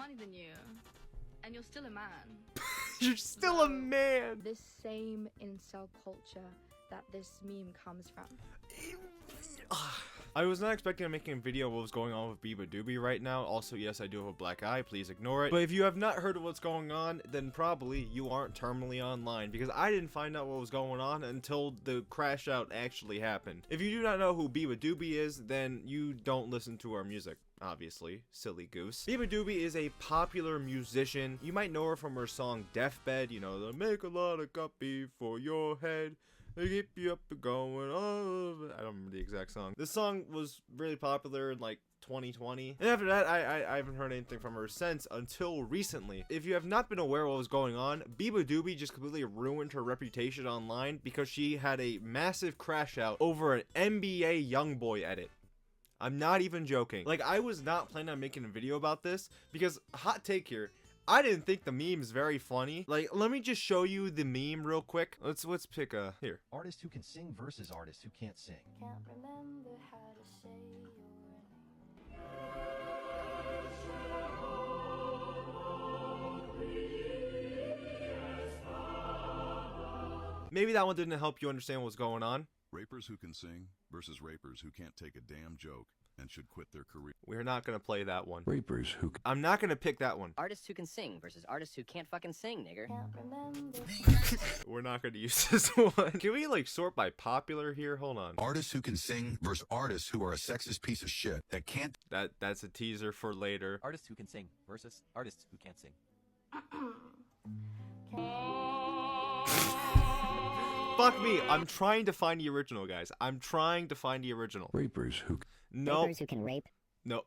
money than you, and you're still a man. You're still a man. This same incel culture that this meme comes from. I was not expecting to make a video of what was going on with Beabadoobee right now. Also, yes, I do have a black eye. Please ignore it. But if you have not heard of what's going on, then probably you aren't terminally online, because I didn't find out what was going on until the crash out actually happened. If you do not know who Beabadoobee is, then you don't listen to our music. Obviously, silly goose. Beabadoobee is a popular musician. You might know her from her song Deathbed, you know, the make a lot of copy for your head. They keep you up and going on. I don't remember the exact song. This song was really popular in like 2020. And after that, I haven't heard anything from her since until recently. If you have not been aware of what was going on, Beabadoobee just completely ruined her reputation online because she had a massive crash out over an NBA Youngboy edit. I'm not even joking. Like, I was not planning on making a video about this because, hot take here, I didn't think the meme's very funny. Like, let me just show you the meme real quick. Let's pick a, here. Artist who can sing versus artist who can't sing. Can't remember how to say your name. Maybe that one didn't help you understand what's going on. Rapers who can sing versus rapers who can't take a damn joke and should quit their career. We're not gonna play that one. Rapers who... I'm not gonna pick that one. Artists who can sing versus artists who can't fucking sing, nigger. Can't remember. We're not gonna use this one. Can we like sort by popular here? Hold on. Artists who can sing versus artists who are a sexist piece of shit that can't... That's a teaser for later. Artists who can sing versus artists who can't sing. Fuck me. I'm trying to find the original, guys. I'm trying to find the original. Rapers who... No. Rapers who can rape. No.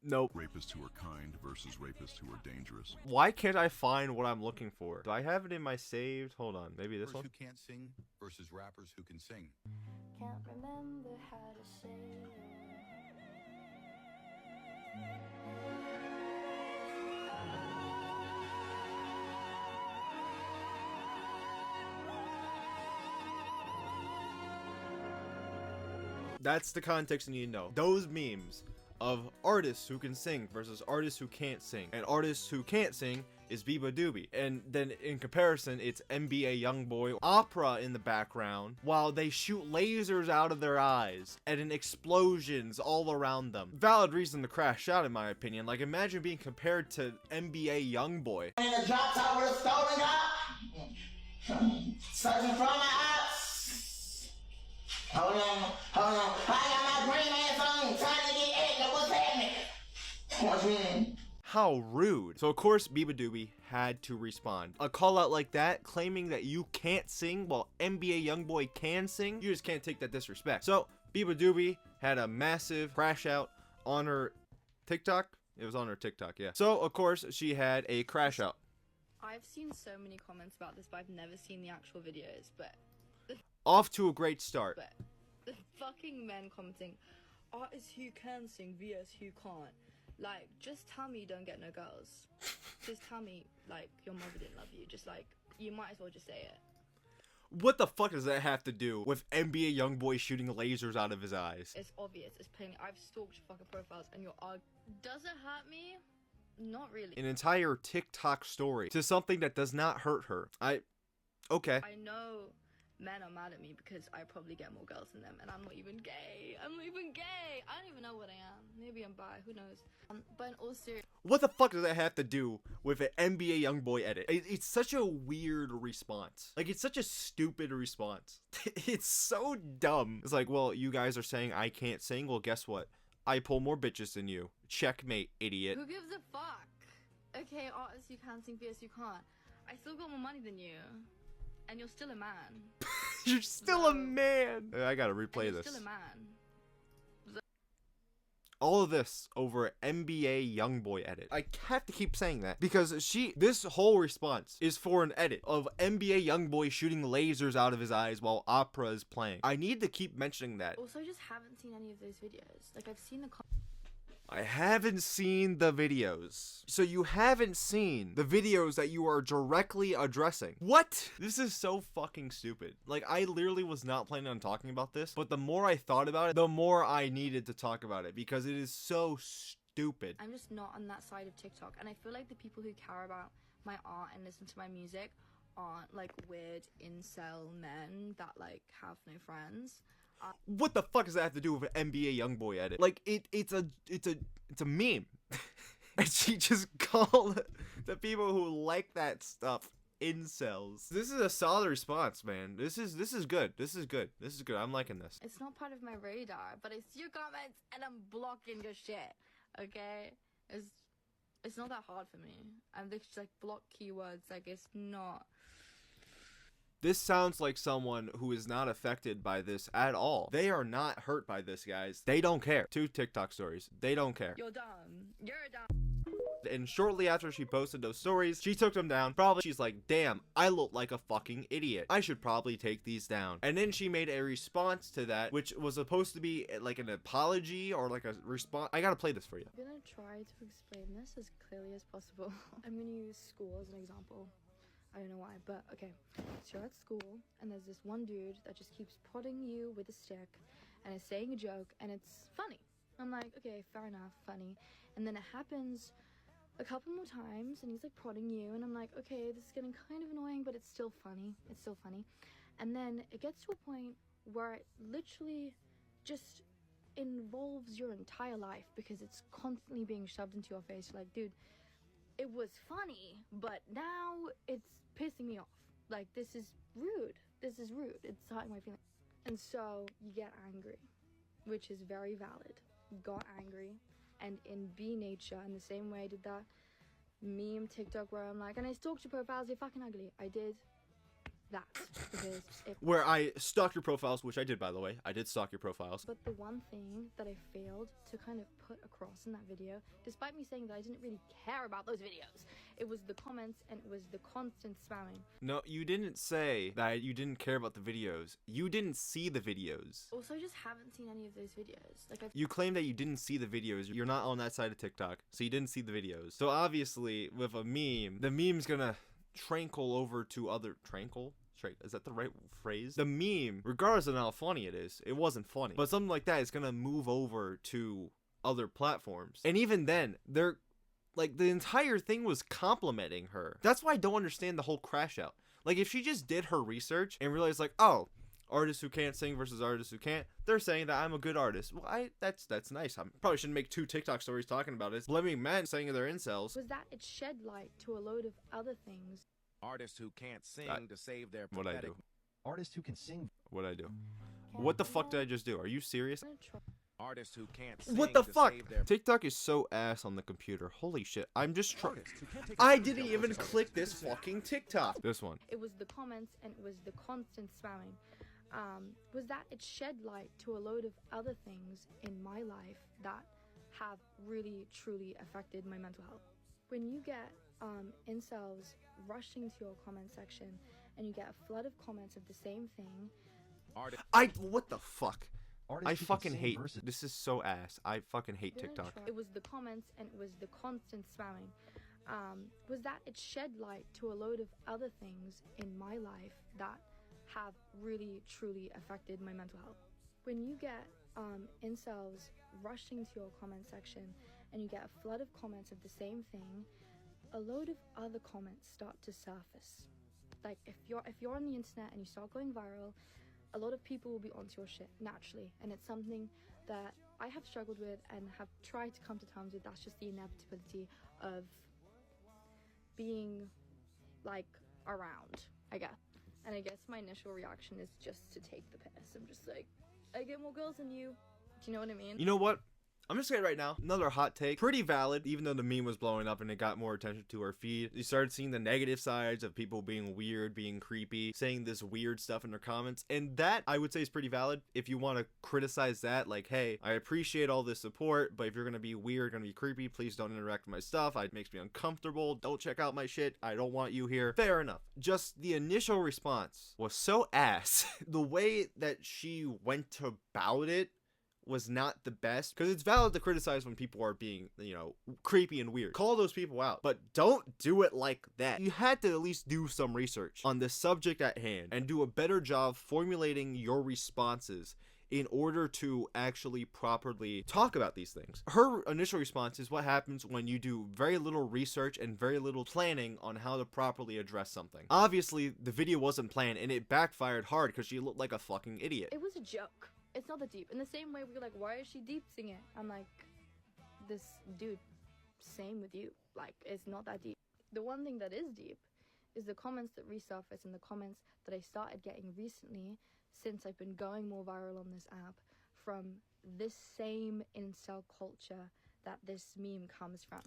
Nope. Rapists who are kind versus rapists who are dangerous. Why can't I find what I'm looking for? Do I have it in my saved? Hold on. Maybe this Rappers one? who can't sing versus rappers who can sing. Can't remember how to say your That's the context you need to know. Those memes of artists who can sing versus artists who can't sing. And artists who can't sing is Beabadoobee. And then in comparison, it's NBA Youngboy, opera in the background, while they shoot lasers out of their eyes and then explosions all around them. Valid reason to crash out, in my opinion. Like, imagine being compared to NBA Youngboy. In the drop top with a stolen car, searching for my ops. Hold on. I got my green ass on, trying to get egg. What's happening? What's mean? How rude. So of course Beabadoobee had to respond. A call out like that, claiming that you can't sing while NBA Youngboy can sing, you just can't take that disrespect. So Beabadoobee had a massive crash out on her TikTok. It was on her TikTok, yeah. So of course she had a crash out. I've seen so many comments about this, but I've never seen the actual videos, but Off to a great start. the fucking men commenting, artists who can sing vs who can't. Like, just tell me you don't get no girls. Just tell me, like, your mother didn't love you. Just, like, you might as well just say it. What the fuck does that have to do with NBA Youngboy shooting lasers out of his eyes? It's obvious. It's plainly. I've stalked your fucking profiles and does it hurt me? Not really. An entire TikTok story to something that does not hurt her. Okay. I know men are mad at me because I probably get more girls than them, and I'm not even gay. I don't even know what I am. Maybe I'm bi. Who knows? But also, What the fuck does that have to do with an NBA Youngboy edit? It's such a weird response. Like, it's such a stupid response. It's so dumb. It's like, well, you guys are saying I can't sing. Well, guess what? I pull more bitches than you. Checkmate, idiot. who gives a fuck? Okay, artists you can sing vs you can't. I still got more money than you, and you're still a man. You're still a man. I gotta replay And you're this. still a man. All of this over NBA Youngboy edit. I have to keep saying that because this whole response is for an edit of NBA Youngboy shooting lasers out of his eyes while opera is playing. I need to keep mentioning that. Also, I just haven't seen any of those videos. Like, I've seen the I haven't seen the videos. So you haven't seen the videos that you are directly addressing. What? This is so fucking stupid. Like, I literally was not planning on talking about this, but the more I thought about it, the more I needed to talk about it because it is so stupid. stupid. I'm just not on that side of TikTok, and I feel like the people who care about my art and listen to my music aren't like weird incel men that like have no friends. What the fuck does that have to do with an NBA YoungBoy edit? Like it's a meme. And she just called the people who like that stuff incels. This is a solid response, man. This is good. This is good. This is good. I'm liking this. It's not part of my radar, but I see your comments and I'm blocking your shit. Okay? It's not that hard for me. I'm just like block keywords. Like it's not. This sounds like someone who is not affected by this at all. They are not hurt by this, guys. They don't care. 2 TikTok stories. They don't care. You're dumb. You're dumb. And shortly after she posted those stories, she took them down. Probably she's like, damn, I look like a fucking idiot. I should probably take these down. And then she made a response to that, which was supposed to be like an apology or like a response. I gotta play this for you. I'm gonna try to explain this as clearly as possible. I'm gonna use school as an example. I don't know why, but okay. So you're at school, and there's this one dude that just keeps prodding you with a stick, and is saying a joke, and it's funny. I'm like, okay, fair enough, funny. And then it happens a couple more times, and he's like prodding you, and I'm like, okay, this is getting kind of annoying, but it's still funny. It's still funny. And then it gets to a point where it literally just involves your entire life, because it's constantly being shoved into your face. You're like, dude, it was funny, but now it's pissing me off. Like, this is rude. This is rude. It's hurting my feelings. And so you get angry, which is very valid. Got angry, and in B nature, in the same way I did that meme TikTok where I'm like, and I stalked your profiles, you're fucking ugly. I did that because where I stalked your profiles, which I did, by the way. I did stalk your profiles. But the one thing that I failed to kind of put across in that video, despite me saying that I didn't really care about those videos, it was the comments and it was the constant spamming. No, you didn't say that you didn't care about the videos. You didn't see the videos. Also, I just haven't seen any of those videos. Like, You claim that you didn't see the videos. You're not on that side of TikTok, so you didn't see the videos. So obviously, with a meme, the meme's gonna tranquil over to other is that the right phrase? The meme, regardless of how funny it is, it wasn't funny, but something like that is gonna move over to other platforms. And even then, they're like, the entire thing was complimenting her. That's why I don't understand the whole crash out. Like, if she just did her research and realized, like, oh, artists who can't sing versus artists who can't, they're saying that I'm a good artist. Well, that's nice. I probably shouldn't make 2 TikTok stories talking about it. Blaming men, saying they're incels. Was that it shed light to a load of other things. Artists who can't sing to save their What I pathetic. do? Artists who can sing. What I do? What the fuck did I just do? Are you serious? I'm gonna try. Artists who can't sing What the to fuck? save their TikTok is so ass on the computer. Holy shit. I'm just trying. Artists who can't take I didn't even click this fucking TikTok. This one. It was the comments and it was the constant spamming. Was that it shed light to a load of other things in my life that have really truly affected my mental health. When you get incels rushing to your comment section and you get a flood of comments of the same thing. Artists. What the fuck? Artists I who can fucking sing hate. verses. This is so ass. I fucking hate I'm gonna TikTok. try- It was the comments and it was the constant spamming. Was that it shed light to a load of other things in my life that have really truly affected my mental health. When you get incels rushing to your comment section and you get a flood of comments of the same thing, a load of other comments start to surface. Like, if you're on the internet and you start going viral, a lot of people will be onto your shit naturally, and it's something that I have struggled with and have tried to come to terms with. That's just the inevitability of being like around, I guess. And I guess my initial reaction is just to take the piss. I'm just like, I get more girls than you. Do you know what I mean? You know what? I'm just saying right now, another hot take. Pretty valid, even though the meme was blowing up and it got more attention to her feed. You started seeing the negative sides of people being weird, being creepy, saying this weird stuff in their comments. And that, I would say, is pretty valid. If you want to criticize that, like, hey, I appreciate all this support, but if you're going to be weird, going to be creepy, please don't interact with my stuff. It makes me uncomfortable. Don't check out my shit. I don't want you here. Fair enough. Just the initial response was so ass. The way that she went about it was not the best, because it's valid to criticize when people are being, creepy and weird. Call those people out, but don't do it like that. You had to at least do some research on the subject at hand and do a better job formulating your responses in order to actually properly talk about these things. Her initial response is what happens when you do very little research and very little planning on how to properly address something. Obviously, the video wasn't planned and it backfired hard because she looked like a fucking idiot. It was a joke. It's not that deep. In the same way, we were like, why is she deep singing? I'm like, this dude, same with you. Like, it's not that deep. The one thing that is deep is the comments that resurface and the comments that I started getting recently since I've been going more viral on this app from this same incel culture that this meme comes from.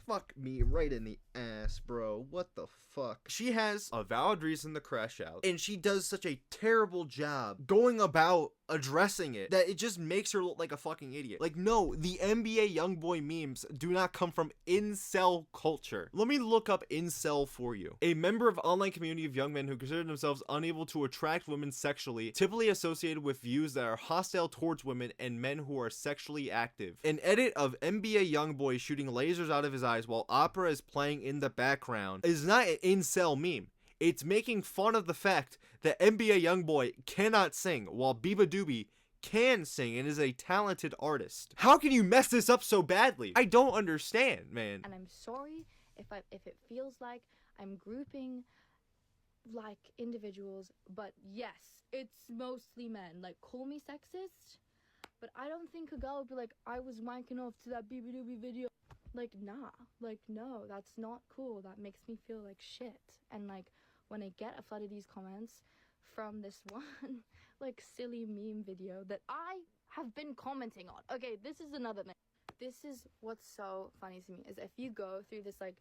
Fuck me right in the ass, bro. What the fuck? She has a valid reason to crash out, and she does such a terrible job going about addressing it that it just makes her look like a fucking idiot. Like, no, the NBA youngboy memes do not come from incel culture. Let me look up incel for you. A member of online community of young men who consider themselves unable to attract women sexually, typically associated with views that are hostile towards women and men who are sexually active. An edit of NBA youngboy shooting lasers out of his eyes while opera is playing in the background is not an incel meme. It's making fun of the fact that NBA youngboy cannot sing while Beabadoobee can sing and is a talented artist. How can you mess this up so badly? I don't understand, man. And I'm sorry if it feels like I'm grouping like individuals, but yes, it's mostly men. Like, call me sexist, but I don't think a girl would be like, I was wanking off to that Beabadoobee video. Like, nah, like, no, that's not cool. That makes me feel like shit. And like, when I get a flood of these comments from this one like silly meme video that I have been commenting on. Okay, this is another thing. This is what's so funny to me is if you go through this like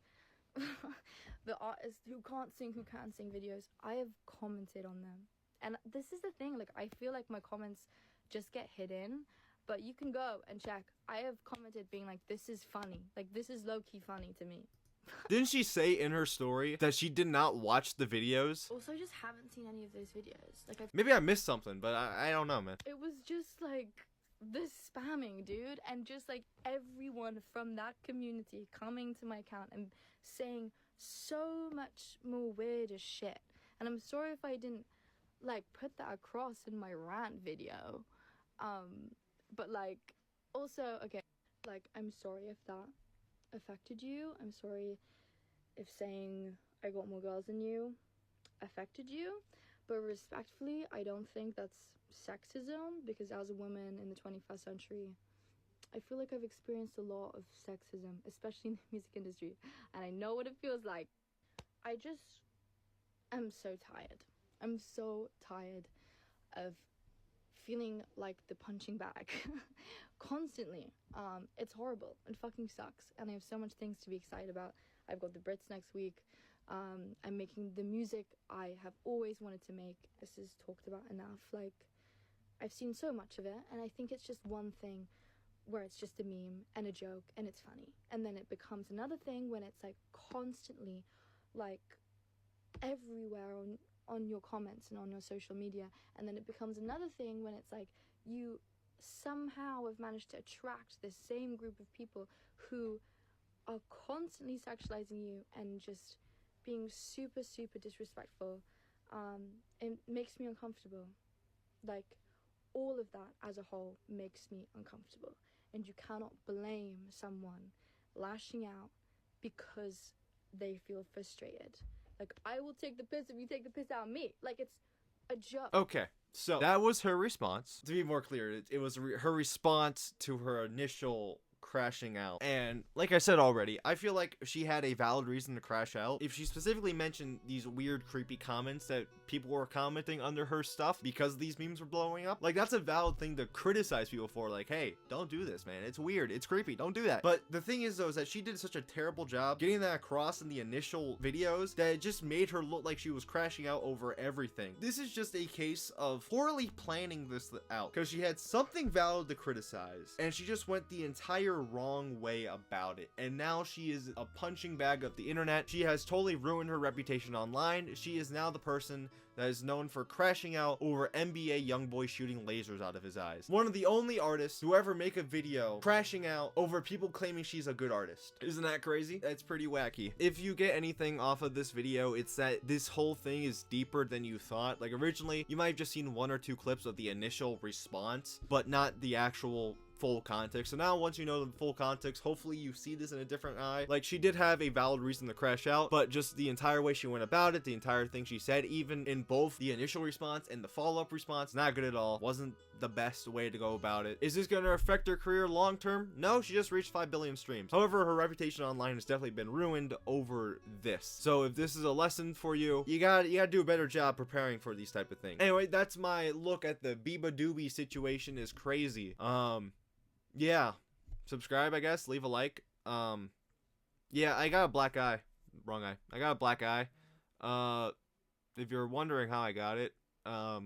the artists who can't sing, who can sing videos, I have commented on them. And this is the thing, like, I feel like my comments just get hidden, but you can go and check. I have commented being like, this is funny. Like, this is low-key funny to me. Didn't she say in her story that she did not watch the videos? Also, I just haven't seen any of those videos. Like, Maybe I missed something, but I don't know, man. it was just like this spamming, dude, and just like everyone from that community coming to my account and saying so much more weird as shit. And I'm sorry if I didn't like put that across in my rant video. But like, also, okay, like, I'm sorry if that affected you. I'm sorry if saying I got more girls than you affected you, but respectfully, I don't think that's sexism, because as a woman in the 21st century, I feel like I've experienced a lot of sexism, especially in the music industry, and I know what it feels like. I just am so tired. I'm so tired of feeling like the punching bag constantly. It's horrible. It fucking sucks. And I have so much things to be excited about. I've got the Brits next week. I'm making the music I have always wanted to make. This is talked about enough. Like, I've seen so much of it, and I think it's just one thing where it's just a meme and a joke and it's funny. And then it becomes another thing when it's like constantly like everywhere on your comments and on your social media. And then it becomes another thing when it's like you somehow have managed to attract this same group of people who are constantly sexualizing you and just being super, super disrespectful. It makes me uncomfortable. Like, all of that as a whole makes me uncomfortable. And you cannot blame someone lashing out because they feel frustrated. Like, I will take the piss if you take the piss out of me. Like, it's a joke. Okay, so that was her response. To be more clear, it was her response to her initial crashing out. And like I said already, I feel like she had a valid reason to crash out. If she specifically mentioned these weird, creepy comments that people were commenting under her stuff because these memes were blowing up, like, that's a valid thing to criticize people for. Like, hey, don't do this, man. It's weird. It's creepy. Don't do that. But the thing is, though, is that she did such a terrible job getting that across in the initial videos that it just made her look like she was crashing out over everything. This is just a case of poorly planning this out, because she had something valid to criticize, and she just went the entire wrong way about it, and now she is a punching bag of the internet. She has totally ruined her reputation online. She is now the person that is known for crashing out over NBA youngboy shooting lasers out of his eyes. One of the only artists to ever make a video crashing out over people claiming she's a good artist. Isn't that crazy? That's pretty wacky. If you get anything off of this video, it's that this whole thing is deeper than you thought. Like, originally, you might have just seen 1 or 2 clips of the initial response, but not the actual full context. So now, once you know the full context, hopefully you see this in a different eye. Like, she did have a valid reason to crash out, but just the entire way she went about it, the entire thing she said, even in both the initial response and the follow-up response, not good at all. Wasn't the best way to go about it. Is this going to affect her career long term? No, she just reached 5 billion streams. However, her reputation online has definitely been ruined over this. So if this is a lesson for you, you gotta do a better job preparing for these type of things. Anyway, that's my look at the Beabadoobee situation. Is crazy. Yeah, subscribe, I guess, leave a like. Yeah, I got a black eye. Wrong eye. I got a black eye. If you're wondering how I got it, I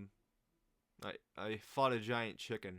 fought a giant chicken.